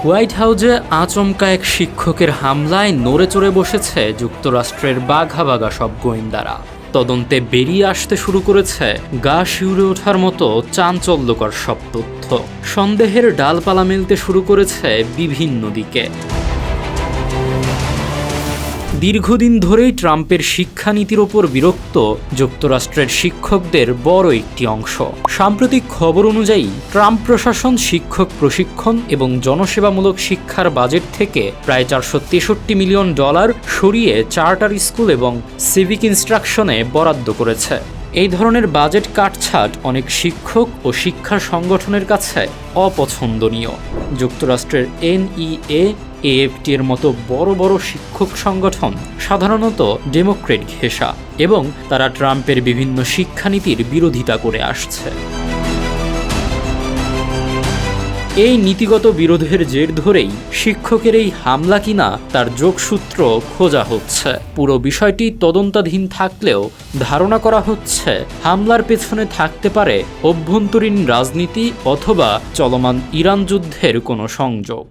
White হাউসে আচমকা এক শিক্ষকের হামলায় নড়ে চড়ে বসেছে যুক্তরাষ্ট্রের বাঘা বাঘা সব গোয়েন্দারা। তদন্তে বেরিয়ে আসতে শুরু করেছে গা শিউরে ওঠার মতো চাঞ্চল্যকর সব তথ্য। সন্দেহের ডালপালা মেলতে শুরু করেছে বিভিন্ন দিকে। দীর্ঘদিন ধরেই ট্রাম্পের শিক্ষানীতির ওপর বিরক্ত যুক্তরাষ্ট্রের শিক্ষকদের বড় একটি অংশ। সাম্প্রতিক খবর অনুযায়ী ট্রাম্প প্রশাসন শিক্ষক প্রশিক্ষণ এবং জনসেবামূলক শিক্ষার বাজেট থেকে প্রায় $463 মিলিয়ন সরিয়ে চার্টার স্কুল এবং সিভিক ইনস্ট্রাকশনে বরাদ্দ করেছে। এই ধরনের বাজেট কাটছাঁট অনেক শিক্ষক ও শিক্ষা সংগঠনের কাছে অপছন্দনীয়। যুক্তরাষ্ট্রের NEA, AFT এর মতো বড় বড় শিক্ষক সংগঠন সাধারণত ডেমোক্রেট ঘেঁষা এবং তারা ট্রাম্পের বিভিন্ন শিক্ষানীতির বিরোধিতা করে আসছে। এই নীতিগত বিরোধের জের ধরেই শিক্ষকের এই হামলা কিনা তার যোগসূত্র খোঁজা হচ্ছে। পুরো বিষয়টি তদন্তাধীন থাকলেও ধারণা করা হচ্ছে হামলার পেছনে থাকতে পারে অভ্যন্তরীণ রাজনীতি অথবা চলমান ইরান যুদ্ধের কোনো সংযোগ।